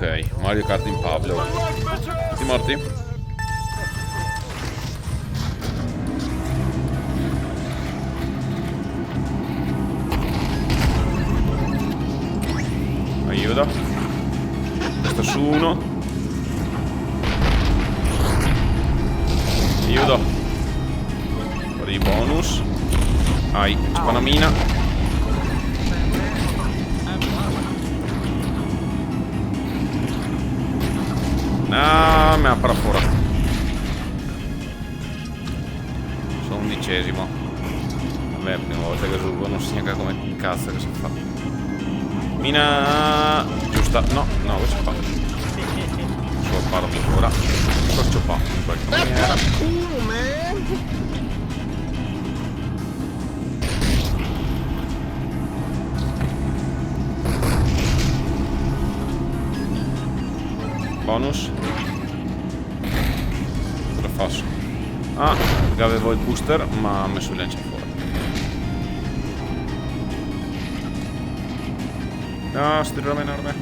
Ok, Mario Kart in Pablo. Tutti morti? Aiuto. Questo su uno. Aiuto. Un po' di bonus. Ai, spanamina. Ah, mi ha paraforato. Sono 11esimo. Vabbè, prima volta che gioco non si neanche come cazzo che si fa. Mina giusta. No, no, cosa si fa? Solo parlo ancora. Cosa ci fa? In qualche maniera. Bonus. Cosa faccio? Ah, avevo il booster ma ha messo il lanciafuori. No, sto roba enorme.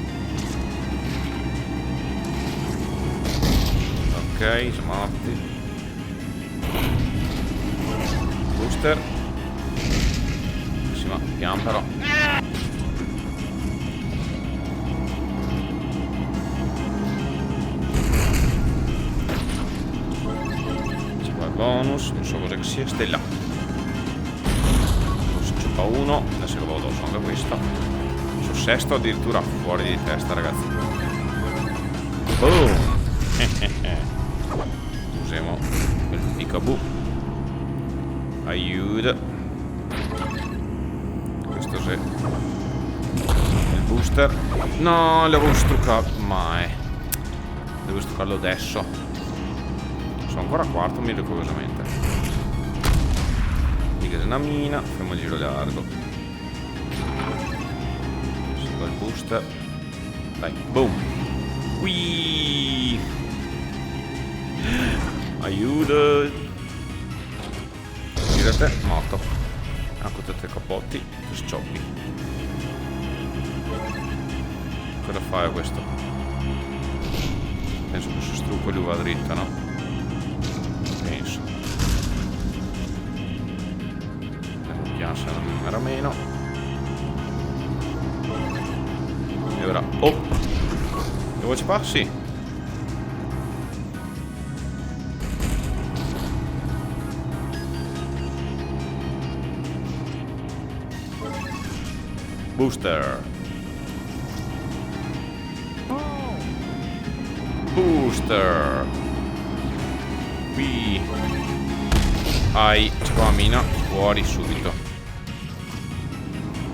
Ok, siamo morti. Booster. Sì, ma pian però. Bonus, non so cosa che sia, stella. Si ciupa uno, adesso lo vado addosso anche questo. Sul sesto addirittura fuori di testa, ragazzi. Boom! Usiamo quel peekaboo. Aiuto. Questo sì. Il booster. No, l'avevo struccato. Mai. Devo struccarlo adesso. Sono ancora quarto miracolosamente. Mica una mina. Facciamo il giro largo. Si va il booster. Dai, boom. Qui. Aiuto. Girate, morto. Ecco tutti i capotti. Scioppi. Cosa fa questo? Penso che su strucco lui va dritto, no? Penso. Piansa non era meno. E ora. Oh! Dove ci passi? Booster. Booster. Qui. Hai spamina fuori subito.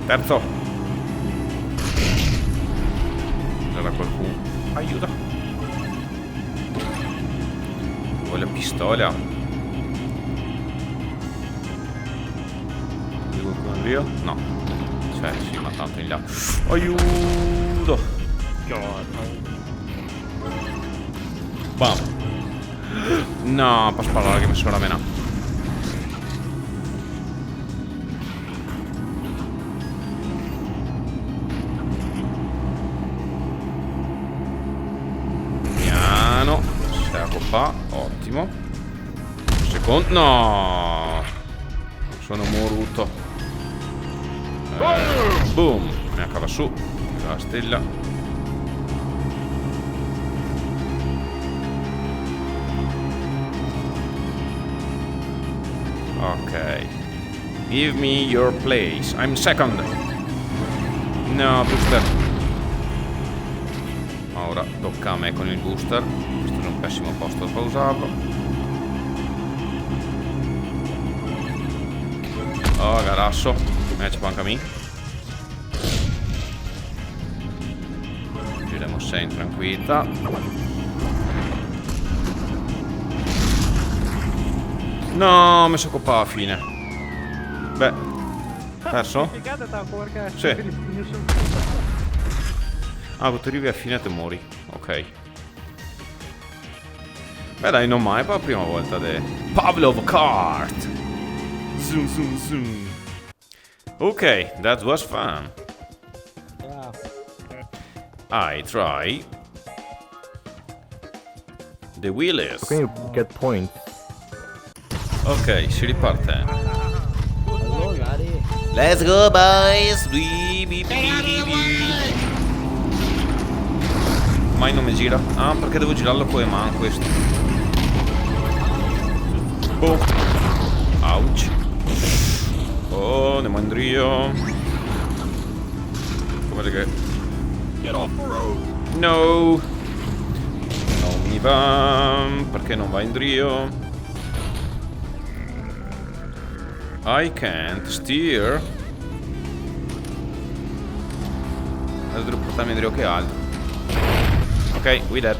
Terzo. C'era qualcuno. Aiuto. Vuole pistola. C'è qualcuno in rio? No. Cioè, sì, ma tanto in là. Aiuto. Bam. No, per sparare che mi sono ramena. Piano. Servo qua, ottimo. Secondo. No. Sono moruto. Boom. Mi cava su. La stella. Ok. Give me your place. I'm second. No, booster. Ora tocca a me con il booster. Questo è un pessimo posto per usarlo. Oh, garasso. Match anche a me. Giremo 6 in tranquillità. No, mi sono coppato alla fine. Beh, perso? Sì. Ah, quando arrivi a fine te muori. Ok. Beh dai, non mai per la prima volta de Pavlov Kart. Zoom zoom zoom. Ok, that was fun. I try The Willis. How can you get points? Ok, si riparte. Allora, Let's go, boys. Mai non mi gira? Ah, perché devo girarlo con le mani questo. Boom. Ouch. Oh, ne mandrio. Come che... Get off the road. No. Non mi va. Perché non va in drio? I can't steer. Adesso devo portarmi in drio che altro. Ok, we dead.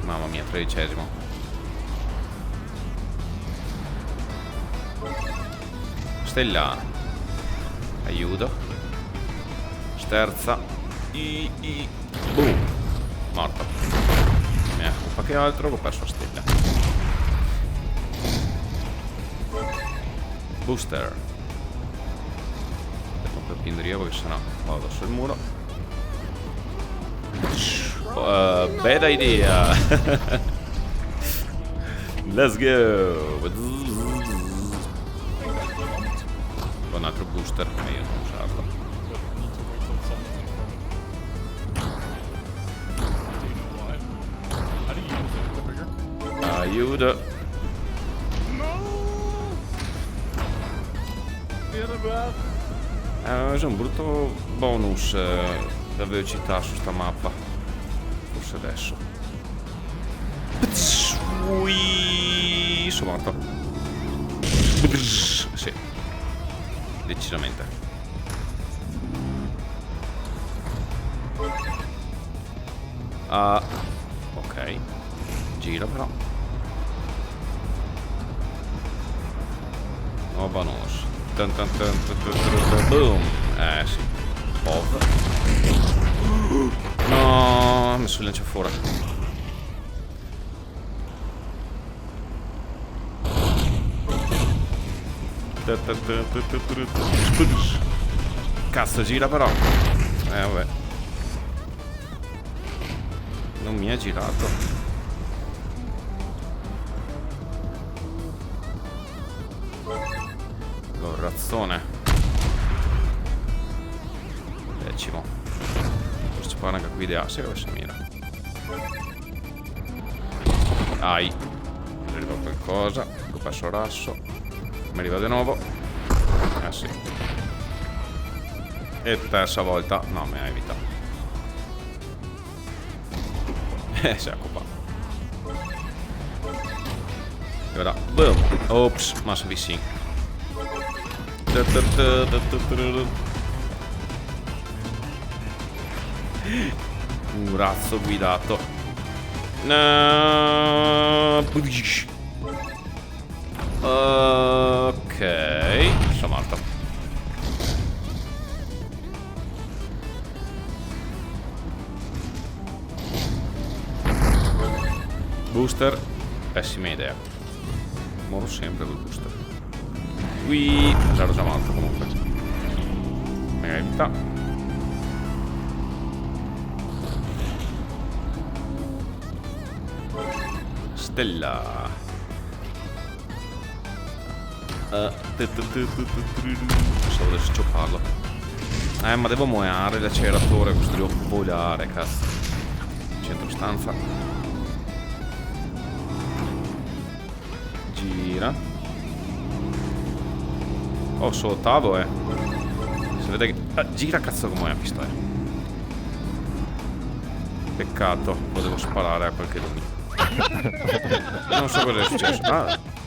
Mamma mia, 13esimo. Stella. Aiuto. Sterza. Boom. Morto. Mia colpa che altro, ho perso la stella. Booster. Devo per pindere perché sennò vado sul muro. Bad idea. Let's go. Un altro booster e io non usarlo. Aiuto. C'è un brutto bonus da velocità su sta mappa. Forse adesso. Ui, sono morto. Sì. Decisamente. Ok. Gira però. No bonus. Boom. Sì. Pov. No, ho messo il lanciafuori. Cazzo, gira però. Vabbè. Non mi ha girato. Razzone. 10º. Forse fa una guida. Sì, dove si mira. Ai. Mi arriva qualcosa. Ho perso rasso. Mi arriva di nuovo. Sì. E terza volta. No, mi ha evitato. Si è occupato. E ora. Boom. Ops. Massa vicino. Un razzo guidato. No. Ok. Sono morto. Booster. Pessima idea. Moro sempre col booster. Qui ero già morto comunque. Mega evita. Stella. Pensavo di sciopparlo. Ma devo muoiare l'acceleratore, questo devo volare, cazzo. Centro stanza. Gira. Oh, sono ottavo, Si vede che... gira cazzo come è la pistola. Peccato, potevo sparare a qualche dubbio. Non so cosa è successo.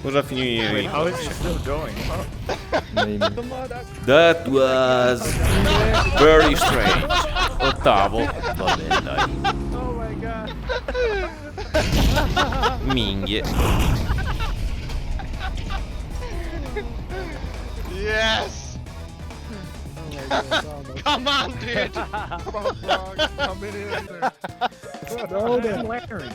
Cosa finì? How is it still going? That was very strange. Ottavo. Vabbè, dai. Oh my god. Minghie. Yes! Come on, dude! Come on, Frog. Come in here. No, they're Larry.